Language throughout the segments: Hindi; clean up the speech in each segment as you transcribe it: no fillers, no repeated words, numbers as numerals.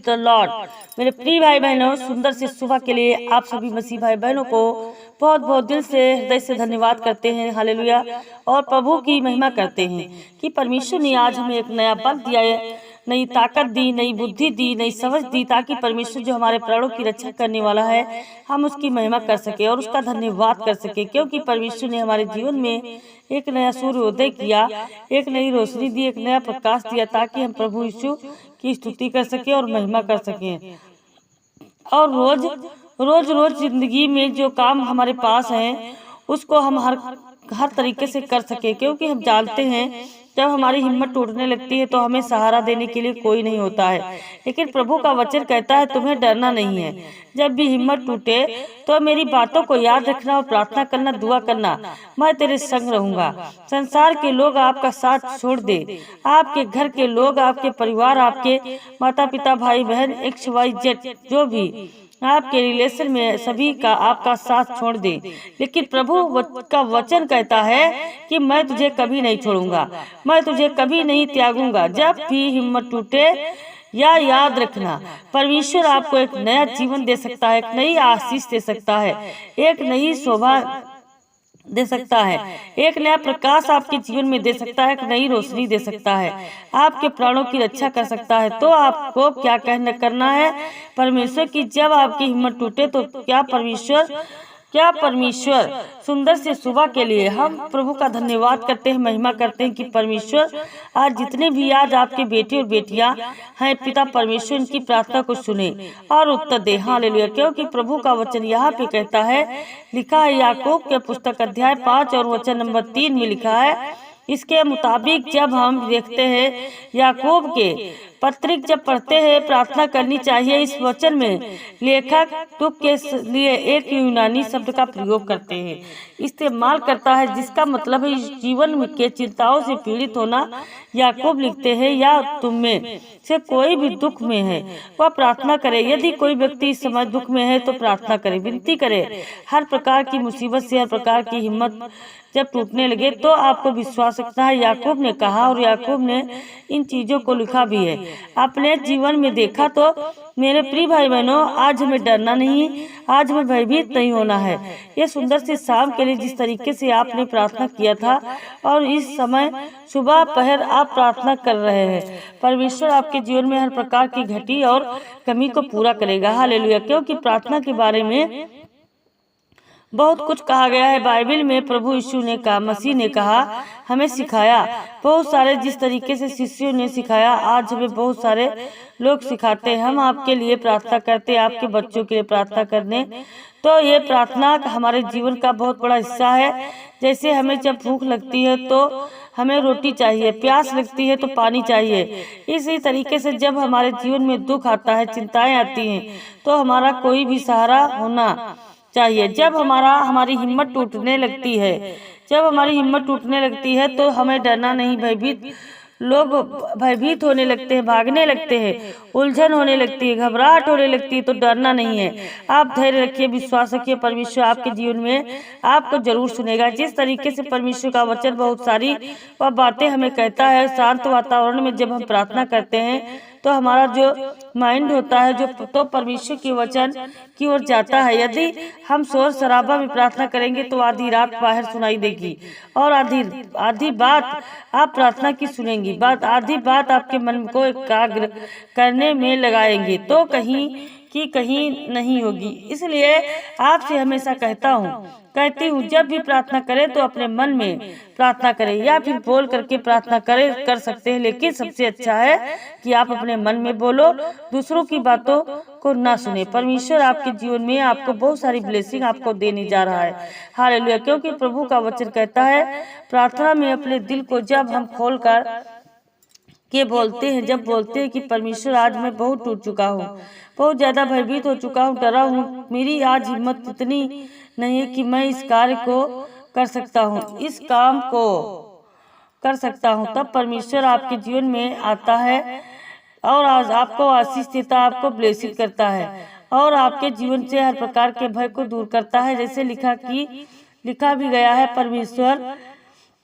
The Lord. मेरे प्रिय भाई बहनों, सुंदर से सुबह के लिए आप सभी मसीह भाई बहनों को बहुत बहुत दिल से हृदय से धन्यवाद करते हैं। हालेलुया। और प्रभु की महिमा करते हैं कि परमेश्वर ने आज हमें एक नया बल दिया है, नई ताकत दी, नई बुद्धि दी, नई समझ दी, ताकि परमेश्वर जो हमारे प्राणों की रक्षा करने वाला है, हम उसकी महिमा कर सके और उसका धन्यवाद कर सके। क्योंकि परमेश्वर ने हमारे जीवन में एक नया सूर्योदय किया, एक नई रोशनी दी, एक नया प्रकाश दिया, ताकि हम प्रभु यीशु की स्तुति कर सके और महिमा कर सके। और रोज रोज रोज जिंदगी में जो काम हमारे पास हैं उसको हम हर तरीके से कर सके। क्योंकि हम जानते हैं जब हमारी हिम्मत टूटने लगती है तो हमें सहारा देने के लिए कोई नहीं होता है, लेकिन प्रभु का वचन कहता है तुम्हें डरना नहीं है। जब भी हिम्मत टूटे तो मेरी बातों को याद रखना और प्रार्थना करना, दुआ करना, मैं तेरे संग रहूंगा। संसार के लोग आपका साथ छोड़ दे, आपके घर के लोग, आपके परिवार, आपके माता पिता, भाई बहन, XYZ जो भी आपके रिलेशन में सभी का आपका साथ छोड़ दे, लेकिन प्रभु का वचन कहता है कि मैं तुझे कभी नहीं छोड़ूंगा, मैं तुझे कभी नहीं त्यागूंगा। जब भी हिम्मत टूटे या याद रखना, परमेश्वर आपको एक नया जीवन दे सकता है, एक नई आशीष दे सकता है, एक नई शोभा दे सकता है, एक नया प्रकाश आपके जीवन में दे सकता है, एक नई रोशनी दे सकता है, आपके प्राणों की रक्षा कर सकता है। तो आपको क्या करना है परमेश्वर की, जब आपकी हिम्मत टूटे तो क्या परमेश्वर सुंदर से सुबह के लिए हम प्रभु का धन्यवाद करते हैं, महिमा करते हैं कि परमेश्वर आज जितने भी आज आपके बेटे और बेटियां हैं, पिता परमेश्वर इनकी प्रार्थना को सुने और उत्तर दे। हालेलुया। क्योंकि प्रभु का वचन यहाँ पे कहता है, लिखा है याकूब के पुस्तक अध्याय 5 और वचन नंबर 3 में लिखा है, इसके मुताबिक जब हम देखते हैं याकूब के पत्रिक जब पढ़ते हैं, प्रार्थना करनी चाहिए। इस वचन में लेखक दुख के लिए एक यूनानी शब्द का प्रयोग करते हैं, इस्तेमाल करता है, जिसका मतलब है जीवन के चिंताओं से पीड़ित होना। याकूब लिखते हैं, या तुम में से कोई भी दुख में है वह प्रार्थना करे। यदि कोई व्यक्ति इस समय दुख में है तो प्रार्थना करे, विनती करे। हर प्रकार की मुसीबत से, हर प्रकार की हिम्मत जब टूटने लगे तो आपको विश्वास रखना है। याकूब ने कहा और याकूब ने इन चीजों को लिखा भी है, अपने जीवन में देखा। तो मेरे प्रिय भाई बहनों, आज हमें डरना नहीं, आज हमें भयभीत नहीं होना है। ये सुंदर से शाम के लिए जिस तरीके से आपने प्रार्थना किया था और इस समय सुबह पहर आप प्रार्थना कर रहे हैं, परमेश्वर आपके जीवन में हर प्रकार की घटी और कमी को पूरा करेगा। हालेलुया। क्योंकि प्रार्थना के बारे में बहुत कुछ कहा गया है बाइबल में। प्रभु यीशु ने कहा, मसीह ने कहा, हमें सिखाया बहुत सारे, जिस तरीके से शिष्यों ने सिखाया, आज हमें बहुत सारे लोग सिखाते हैं। हम आपके लिए प्रार्थना करते हैं, आपके बच्चों के लिए प्रार्थना करने। तो ये प्रार्थना हमारे जीवन का बहुत बड़ा हिस्सा है। जैसे हमें जब भूख लगती है तो हमें रोटी चाहिए, प्यास लगती है तो पानी चाहिए। इसी तरीके से जब हमारे जीवन में दुख आता है, चिंताएं आती हैं, तो हमारा कोई भी सहारा होना चाहिए। जब हमारी हिम्मत टूटने लगती है, जब हमारी हिम्मत टूटने लगती है तो हमें डरना नहीं। लोग भयभीत होने लगते हैं, भागने लगते हैं, उलझन होने लगती है, घबराहट होने लगती है, तो डरना नहीं है। आप धैर्य रखिए, विश्वास रखिए, परमेश्वर आपके जीवन में आपको जरूर सुनेगा। जिस तरीके से परमेश्वर का वचन बहुत सारी वह बातें हमें कहता है, शांत वातावरण में जब हम प्रार्थना करते हैं तो हमारा जो माइंड होता है जो तो परमेश्वर के वचन की ओर जाता है। यदि हम शोर शराबा में प्रार्थना करेंगे तो आधी रात बाहर सुनाई देगी और आधी बात आप प्रार्थना की सुनेंगी, आधी बात आपके मन को एकाग्र करने में लगाएंगे तो कहीं नहीं होगी। इसलिए आपसे हमेशा कहती हूँ, जब भी प्रार्थना करें तो अपने मन में प्रार्थना करें या फिर बोल करके प्रार्थना कर सकते हैं, लेकिन सबसे अच्छा है कि आप अपने मन में बोलो, दूसरों की बातों को ना सुने। परमेश्वर आपके जीवन में आपको बहुत सारी ब्लेसिंग आपको देने जा रहा है। हालेलुया। क्योंकि प्रभु का वचन कहता है, प्रार्थना में अपने दिल को जब हम खोल कर के बोलते हैं, जब बोलते हैं कि परमेश्वर आज मैं बहुत टूट चुका हूँ, बहुत ज्यादा भयभीत हो चुका हूँ, डरा हूँ, मेरी आज हिम्मत इतनी नहीं है कि मैं इस कार्य को कर सकता हूँ, इस काम को कर सकता हूँ, तब परमेश्वर आपके जीवन में आता है और आज आपको आशीष देता, आपको ब्लेसिंग करता है और आपके जीवन से हर प्रकार के भय को दूर करता है। जैसे लिखा भी गया है, परमेश्वर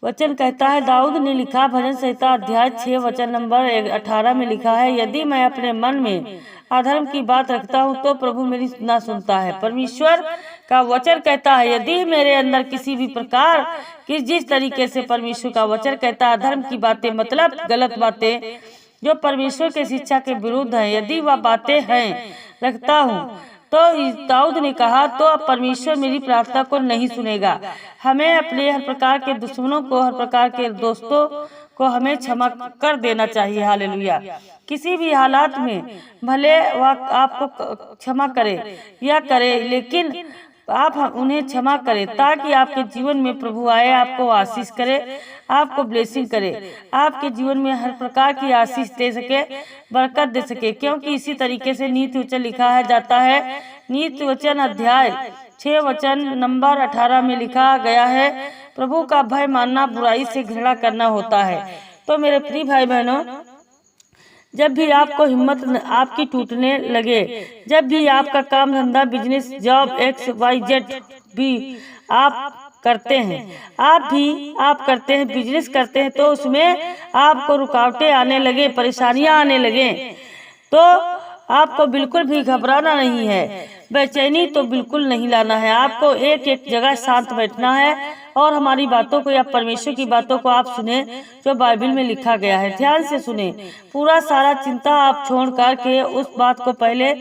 वचन कहता है, दाऊद ने लिखा भजन संहिता अध्याय 6 वचन नंबर 18 में लिखा है, यदि मैं अपने मन में अधर्म की बात रखता हूँ तो प्रभु मेरी ना सुनता है। परमेश्वर का वचन कहता है, यदि मेरे अंदर किसी भी प्रकार की, जिस तरीके से परमेश्वर का वचन कहता है अधर्म की बातें, मतलब गलत बातें जो परमेश्वर के शिक्षा के विरुद्ध हैं, यदि वह बातें हैं रखता हूँ, तो दाऊद ने कहा, तो अब परमेश्वर मेरी प्रार्थना को नहीं सुनेगा। हमें अपने हर प्रकार के दुश्मनों को, हर प्रकार के दोस्तों को हमें क्षमा कर देना चाहिए। हालेलुया। किसी भी हालात में भले वह आपको क्षमा करे या करे, लेकिन आप उन्हें क्षमा करें ताकि आपके जीवन में प्रभु आए, आपको आशीष करे, आपको ब्लेसिंग करे, आपके जीवन में हर प्रकार की आशीष दे सके, बरकत दे सके। क्योंकि इसी तरीके से नीति वचन लिखा है जाता है, नीति वचन अध्याय 6 वचन नंबर 18 में लिखा गया है, प्रभु का भय मानना बुराई से घृणा करना होता है। तो मेरे प्रिय भाई बहनों, जब भी आपको हिम्मत आपकी टूटने लगे, जब भी आपका काम धंधा, बिजनेस, जॉब, XYZ भी आप करते हैं, आप करते हैं, बिजनेस करते हैं, तो उसमें आपको रुकावटें आने लगे, परेशानियां आने लगे, तो आपको बिल्कुल भी घबराना नहीं है, बेचैनी तो बिल्कुल नहीं लाना है। आपको एक एक जगह शांत बैठना है और हमारी बातों को या परमेश्वर की बातों को आप सुने जो बाइबल में लिखा गया है। ध्यान से सुने, पूरा सारा चिंता आप छोड़ करके उस बात को पहले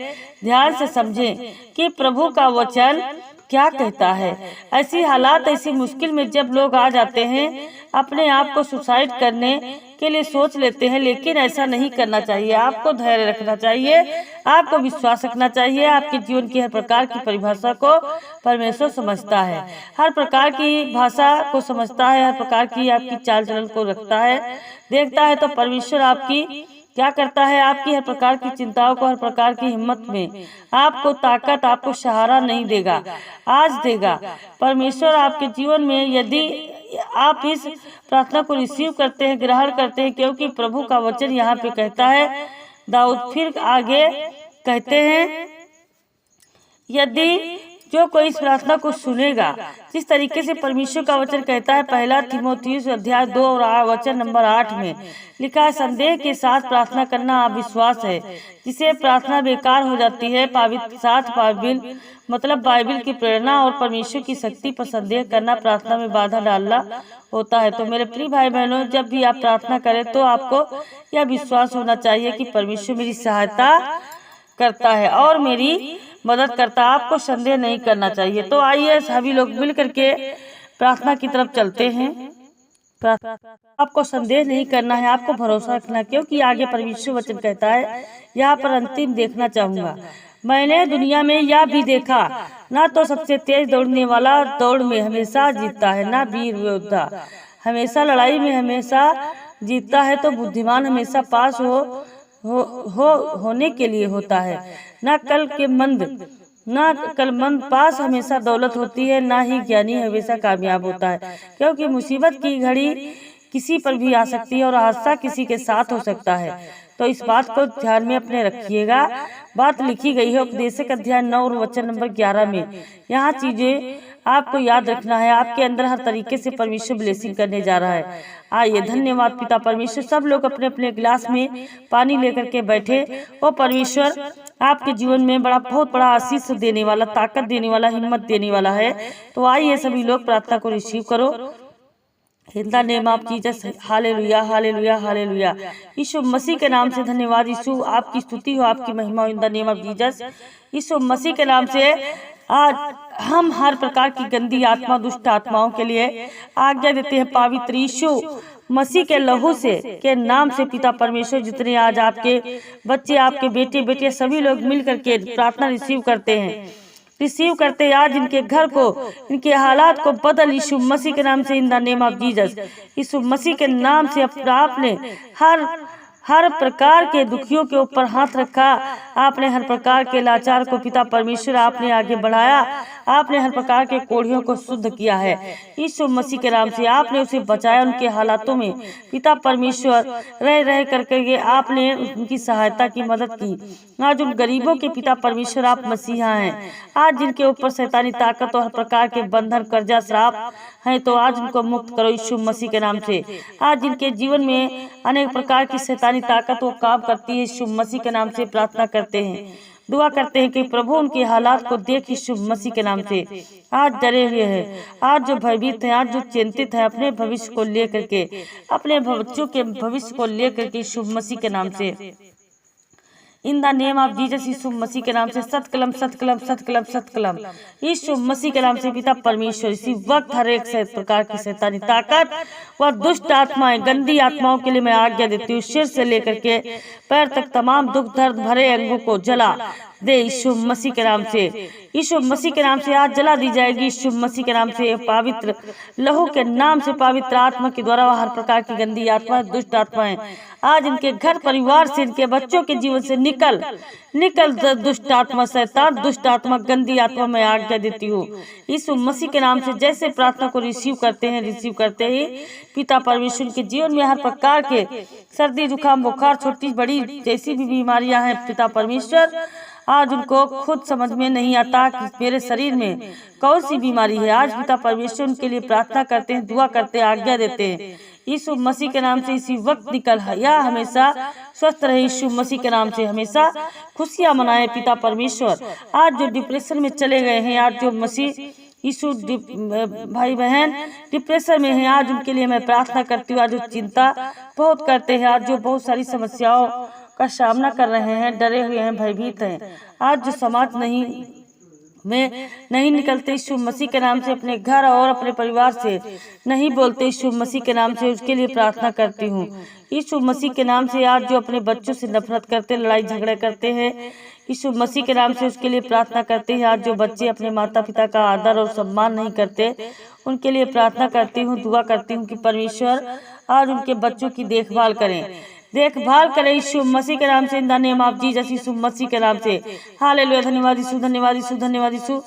ध्यान से समझें कि प्रभु का वचन क्या कहता है। ऐसी हालात, ऐसी मुश्किल में जब लोग आ जाते हैं, अपने आप को सुसाइड करने के लिए सोच लेते हैं, लेकिन ऐसा नहीं करना चाहिए। आपको धैर्य रखना चाहिए, आपको विश्वास रखना चाहिए। आपके जीवन की हर प्रकार की परिभाषा को परमेश्वर समझता है, हर प्रकार की भाषा को समझता है, हर प्रकार की आपकी चाल चलन को रखता है, देखता है। तो परमेश्वर आपकी क्या करता है, आपकी हर प्रकार की चिंताओं को, हर प्रकार की हिम्मत में आपको ताकत, आपको सहारा नहीं देगा, आज देगा परमेश्वर आपके जीवन में। यदि आप इस प्रार्थना को रिसीव करते हैं, ग्रहण करते हैं, क्योंकि प्रभु का वचन यहाँ पे कहता है, दाऊद फिर आगे कहते हैं, यदि जो कोई इस प्रार्थना को सुनेगा, जिस तरीके से परमेश्वर का वचन कहता है, 1 तीमुथियुस अध्याय 2 और वचन नंबर 8 में लिखा है, संदेह के साथ प्रार्थना करना अविश्वास है, जिसे प्रार्थना बेकार हो जाती है। बाइबिल मतलब बाइबिल की प्रेरणा और परमेश्वर की शक्ति पर संदेह करना प्रार्थना में बाधा डालना होता है। तो मेरे प्रिय भाई बहनों, जब भी आप प्रार्थना करें तो आपको यह विश्वास होना चाहिए कि परमेश्वर मेरी सहायता करता है और मेरी मदद करता है। आपको संदेह नहीं करना चाहिए। तो आइए सभी लोग मिल करके प्रार्थना की तरफ चलते हैं। आपको संदेह नहीं करना है, आपको भरोसा रखना, क्योंकि आगे परमेश्वर वचन कहता है, यहाँ पर अंतिम देखना चाहूंगा, मैंने दुनिया में यह भी देखा, ना तो सबसे तेज दौड़ने वाला दौड़ में हमेशा जीतता है, ना वीर योद्धा हमेशा लड़ाई में हमेशा जीतता है, तो बुद्धिमान हमेशा पास होने के लिए होता है, ना कलमंद पास हमेशा दौलत होती है, ना ही ज्ञानी हमेशा कामयाब होता है। क्योंकि मुसीबत की घड़ी किसी पर भी आ सकती है और हादसा किसी के साथ हो सकता है। तो इस बात को ध्यान में अपने रखिएगा। बात लिखी गई है उपदेशक अध्याय 9 और वचन नंबर 11 में। यहाँ चीजें आपको याद रखना है। आपके अंदर हर तरीके से परमेश्वर ब्लेसिंग करने जा रहा है। आइए, धन्यवाद पिता परमेश्वर। सब लोग अपने अपने गिलास में पानी लेकर के बैठे। वो परमेश्वर आपके जीवन में बहुत बड़ा आशीष देने वाला, ताकत देने वाला, हिम्मत देने वाला है। तो आइए सभी लोग प्रार्थना को रिसीव करो। In the name of Jesus, hallelujah hallelujah hallelujah. यीशु मसीह के नाम से धन्यवाद। यीशु आपकी स्तुति हो, आपकी महिमा हो। In the name of Jesus, यीशु मसीह के नाम से आज हम हर प्रकार की गंदी आत्मा, दुष्ट आत्माओं के लिए आज्ञा देते हैं। पवित्र यीशु मसीह के लहू से के नाम से पिता परमेश्वर, जितने आज आपके बच्चे, आपके बेटे बेटे सभी लोग मिल करके प्रार्थना रिसीव करते हैं, आज इनके घर को, इनके हालात को बदल यीशु मसीह के नाम से। In the name of Jesus, यीशु मसीह के नाम से आपने हर प्रकार के दुखियों के ऊपर हाथ रखा। आपने हर प्रकार के लाचार को पिता परमेश्वर आपने आगे बढ़ाया। आपने हर प्रकार के कोढ़ियों को शुद्ध किया है। यीशु मसीह के नाम से आपने उसे बचाया। उनके हालातों में पिता परमेश्वर रह रह करके आपने उनकी सहायता की, मदद की। आज उन गरीबों के पिता परमेश्वर आप मसीहा हैं। आज जिनके ऊपर शैतानी ताकत और हर प्रकार के बंधन, कर्जा, श्राप हैं, तो आज उनको मुक्त करो यीशु मसीह के नाम से। आज जिनके जीवन में अनेक प्रकार की शैतानी ताकत वो काम करती है, यीशु मसीह के नाम से प्रार्थना करते हैं, दुआ करते हैं कि प्रभु उनके हालात को देख यीशु मसीह के नाम से। आज डरे हुए हैं, आज जो भयभीत हैं, आज जो चिंतित हैं अपने भविष्य को लेकर के, अपने बच्चों के भविष्य को लेकर के, यीशु मसीह के नाम से, in the name of Jesus, यीशु मसीह के नाम से सतकलम सतकलम सतकलम सतकलम, यीशु मसीह के नाम से पिता परमेश्वर इसी वक्त हर एक प्रकार की शैतानी ताकत व दुष्ट आत्माएं, गंदी आत्माओं के लिए मैं आज्ञा देती हूँ, सिर से लेकर के पैर तक तमाम दुख दर्द भरे अंगों को जला दे यीशु मसीह के नाम से। यीशु मसीह के नाम से आज जला दी जाएगी यीशु मसीह के नाम से। पवित्र लहू के नाम से, पवित्र आत्मा के द्वारा हर प्रकार की गंदी आत्मा, दुष्ट आत्माएं आज इनके घर परिवार से, इनके बच्चों के जीवन से निकल निकल। दुष्ट आत्मा, शैतान, दुष्ट आत्मा, गंदी आत्मा मैं आज्ञा देती हूँ यीशु मसीह के नाम से। जैसे प्रार्थना को रिसीव करते हैं, रिसीव करते ही पिता परमेश्वर के जीवन में हर प्रकार के सर्दी, जुकाम, बुखार, छोटी बड़ी जैसी भी बीमारियां हैं, पिता परमेश्वर आज उनको खुद समझ में नहीं आता कि मेरे शरीर में कौन सी बीमारी है। आज पिता परमेश्वर उनके लिए प्रार्थना करते हैं, दुआ करते हैं, आज्ञा देते हैं यीशु मसीह के नाम से। इसी वक्त निकल या हमेशा स्वस्थ रहे यीशु मसीह के नाम से, हमेशा खुशियां मनाए पिता परमेश्वर। आज जो डिप्रेशन में चले गए हैं, आज जो मसीह यीशु भाई बहन डिप्रेशन में हैं, आज उनके लिए मैं प्रार्थना करती हूँ। आज जो चिंता बहुत करते हैं, आज जो बहुत सारी समस्याओं का सामना कर रहे हैं, डरे हुए हैं, भयभीत हैं, आज जो समाज नहीं निकलते यीशु मसीह के नाम से, अपने घर और अपने परिवार से नहीं बोलते यीशु मसीह के नाम से, उसके लिए प्रार्थना करती हूँ यीशु मसीह के नाम से। आज जो अपने बच्चों से नफरत करते, लड़ाई झगड़े करते हैं, यीशु मसीह के नाम से उसके लिए प्रार्थना करते हैं। आज जो बच्चे अपने माता पिता का आदर और सम्मान नहीं करते, उनके लिए प्रार्थना करती हूँ, दुआ करती हूँ कि परमेश्वर आज उनके बच्चों की देखभाल करें यीशु मसीह के नाम से। In the name of Jesus, यीशु मसीह के नाम से। हालेलुया, धन्यवाद यीशु, धन्यवाद यीशु, धन्यवाद यीशु।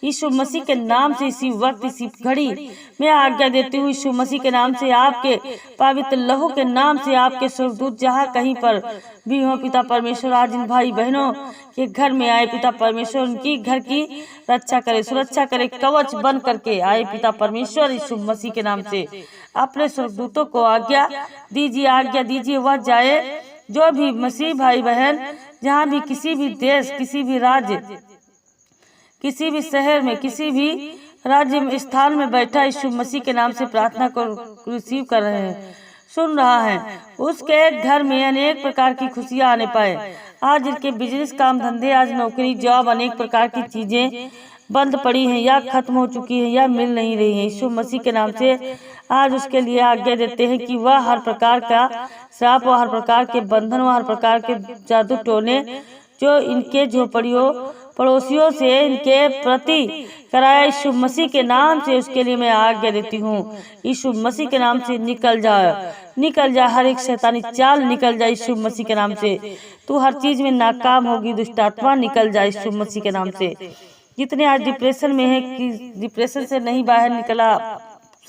यीशु मसीह के नाम से इसी वक्त, इसी घड़ी मैं आज्ञा देती हूँ यीशु मसीह के नाम से, आपके पवित्र लहू के नाम से, आपके स्वर्गदूत जहाँ कहीं पर भी हो पिता परमेश्वर, आज इन भाई बहनों के घर में आए पिता परमेश्वर, उनकी घर की रक्षा करे, सुरक्षा करे, कवच बन करके आए पिता परमेश्वर यीशु मसीह के नाम से। अपने स्वर्गदूतों को आज्ञा दीजिए, वह जाए जो भी मसीह भाई बहन जहाँ भी, किसी भी देश, किसी भी राज्य, किसी भी शहर में, किसी भी राज्य में, स्थान में बैठा यीशु मसीह के नाम से प्रार्थना को रिसीव कर रहे हैं, सुन रहा है, उसके घर में अनेक प्रकार की खुशियां आने पाए। आज इनके बिजनेस, काम धंधे, आज नौकरी, जॉब, अनेक प्रकार की चीजें बंद पड़ी हैं या खत्म हो चुकी हैं या मिल नहीं रही हैं, यीशु मसीह के नाम से आज उसके लिए आज्ञा देते हैं कि वह हर प्रकार का श्राप व हर प्रकार के बंधन व हर प्रकार के जादू टोने जो इनके झोपड़ियों पड़ोसियों से इनके प्रति कराया, यीशु मसीह के नाम से उसके लिए मैं आज्ञा देती हूँ यीशु मसीह के नाम से। निकल जा हर एक शैतानी चाल, निकल जा यीशु मसीह के नाम से। तू हर चीज में नाकाम होगी, दुष्ट आत्मा निकल जा यीशु मसीह के नाम से। जितने आज डिप्रेशन में है कि डिप्रेशन से नहीं बाहर निकला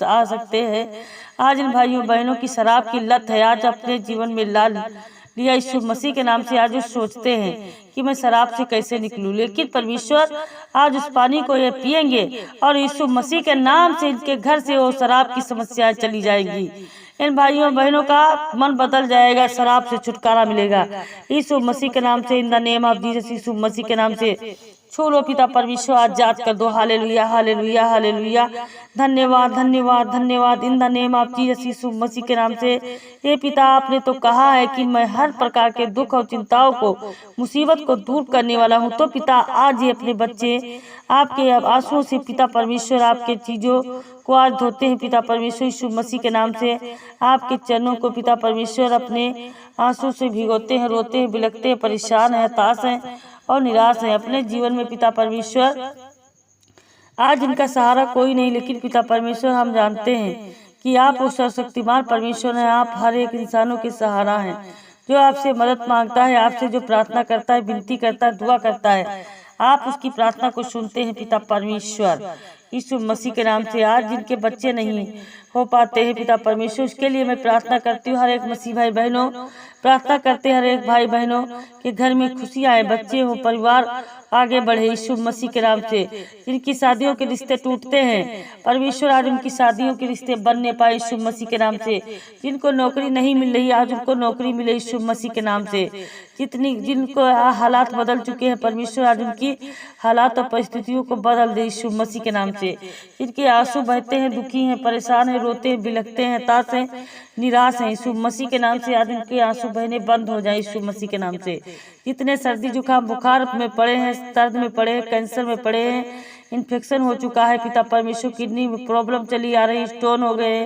आ सकते हैं, आज इन भाइयों बहनों की शराब की लत है, आज अपने जीवन में ला लिया यीशु मसीह के नाम से। आज वो सोचते हैं कि मैं शराब से कैसे निकलूं, लेकिन परमेश्वर आज उस पानी को ये पिएंगे और यीशु मसीह के नाम से इनके घर से वो शराब की समस्याएं चली जाएगी। इन भाइयों बहनों का मन बदल जाएगा, शराब से छुटकारा मिलेगा यीशु मसीह के नाम से। In the name of Jesus, यीशु मसीह के नाम से छू लो पिता परमेश्वर, आजाद कर दो। हालेलुया, हालेलुया, हालेलुया, धन्यवाद, धन्यवाद, धन्यवाद। In the name of Jesus, यीशु मसीह के नाम से। ये पिता, आपने तो कहा है कि मैं हर प्रकार के दुख और चिंताओं को, मुसीबत को दूर करने वाला हूँ। तो पिता, आज ये अपने बच्चे आपके आंसुओं से पिता परमेश्वर आपके चीजों को आज धोते हैं पिता परमेश्वर यीशु मसीह के नाम से। आपके चरणों को पिता परमेश्वर अपने आंसू से भिगोते हैं, रोते हैं, बिलखते हैं, परेशान हैं, हताश हैं और निराश हैं अपने जीवन में पिता परमेश्वर। आज इनका सहारा कोई नहीं, लेकिन पिता परमेश्वर हम जानते हैं कि आप उस सर्वशक्तिमान परमेश्वर हैं। आप हर एक इंसानों के सहारा हैं जो आपसे मदद मांगता है, आपसे जो प्रार्थना करता है, विनती करता है, दुआ करता है। आप उसकी प्रार्थना को सुनते हैं पिता परमेश्वर। यीशु मसीह के नाम से आज जिनके बच्चे नहीं हो पाते हैं पिता परमेश्वर, उसके लिए मैं प्रार्थना करती हूँ। हर एक मसीह भाई बहनों प्रार्थना करते हैं, हर एक भाई बहनों के घर में खुशियाँ आए, बच्चे हो, परिवार आगे बढ़े यीशु मसीह के नाम से। जिनकी शादियों के रिश्ते टूटते हैं परमेश्वर आज उनकी शादियों के रिश्ते बनने पाए यीशु मसीह के नाम से। जिनको नौकरी नहीं मिल रही आज उनको नौकरी मिले यीशु मसीह के नाम से। जिनको हालात बदल चुके हैं परमेश्वर आज उनकी हालात और परिस्थितियों को बदल दे यीशु मसीह के नाम से। जिनके आंसू बहते हैं, दुखी हैं, परेशान हैं, रोते हैं, बिलखते हैं, हताश हैं, निराश हैं, यीशु मसीह के नाम से आज उनके आंसू बहने बंद हो जाए यीशु मसीह के नाम से। जितने सर्दी जुकाम बुखार में पड़े हैं, दर्द में पड़े हैं, कैंसर में पड़े हैं, इन्फेक्शन हो चुका है पिता परमेश्वर, किडनी में प्रॉब्लम चली आ रही, स्टोन हो गए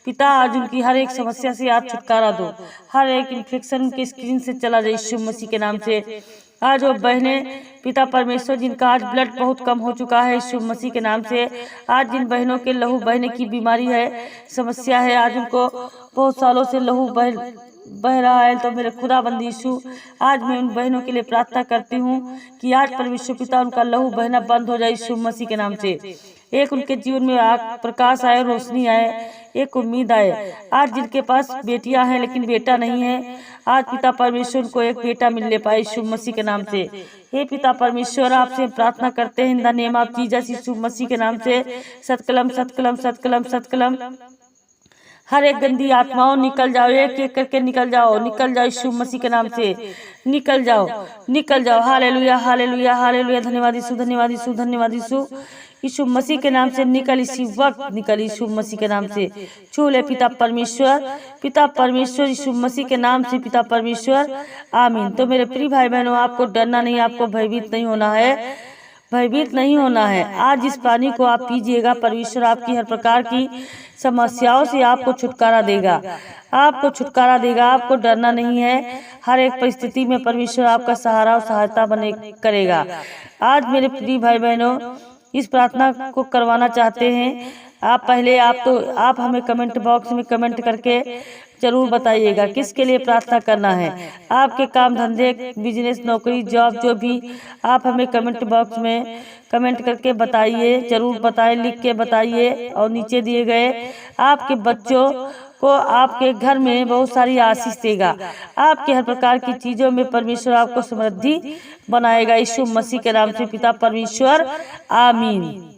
पिता, आज उनकी हर एक समस्या से आप छुटकारा दो। हर एक इन्फेक्शन उनके स्किन से चला जाए यीशु मसीह के नाम से। आज वो बहने पिता परमेश्वर जिनका आज ब्लड बहुत कम हो चुका है यीशु मसीह के नाम से, आज जिन बहनों के लहू बहने की बीमारी है, समस्या है, आज उनको बहुत सालों से लहू बह रहा है, तो मेरे खुदाबंद यीशु आज मैं उन बहनों के लिए प्रार्थना करती हूँ कि आज परमेश्वर पिता उनका लहू बहना बंद हो जाए यीशु मसीह के नाम से। एक उनके जीवन में प्रकाश आए, रोशनी आए, एक उम्मीद आए। आज जिनके पास बेटियां हैं लेकिन बेटा नहीं है, आज पिता परमेश्वर को एक बेटा मिलने पाए यीशु मसीह के नाम से। हे पिता परमेश्वर आपसे प्रार्थना करते हैं in the name of Jesus यीशु मसीह के नाम से। सतकलम सतकलम सतकलम सतकलम। हर एक गंदी आत्माओं निकल जाओ, एक एक करके निकल जाओ, निकल जाओ यीशु मसीह के नाम से, निकल जाओ, निकल जाओ। Hallelujah hallelujah hallelujah. धन्यवाद यीशु, धन्यवाद यीशु, धन्यवाद यीशु। यीशु मसीह के नाम से निकल, इसी वक्त निकल यीशु मसीह के नाम से। छू ले पिता परमेश्वर, पिता परमेश्वर यीशु मसीह के नाम से पिता परमेश्वर, आमीन। तो मेरे प्रिय भाई बहनों आपको डरना नहीं, आपको भयभीत नहीं होना है, भयभीत नहीं होना है। आज इस पानी को आप पीजिएगा, परमेश्वर आपकी हर प्रकार की समस्याओं से आपको छुटकारा देगा, आपको छुटकारा देगा, आपको डरना नहीं है। हर एक परिस्थिति में परमेश्वर आपका सहारा और सहायता बने करेगा। आज मेरे प्रिय भाई बहनों इस प्रार्थना को करवाना चाहते हैं आप, पहले आप हमें कमेंट बॉक्स में कमेंट करके जरूर बताइएगा किसके लिए प्रार्थना करना है। आपके काम धंधे, बिजनेस, नौकरी, जॉब, जो भी आप हमें कमेंट बॉक्स में कमेंट करके बताइए, जरूर बताइए, लिख के बताइए। और नीचे दिए गए आपके बच्चों को आपके घर में बहुत सारी आशीष देगा, आपके हर प्रकार की चीजों में परमेश्वर आपको समृद्धि बनाएगा यीशु मसीह के नाम से पिता परमेश्वर, आमीन।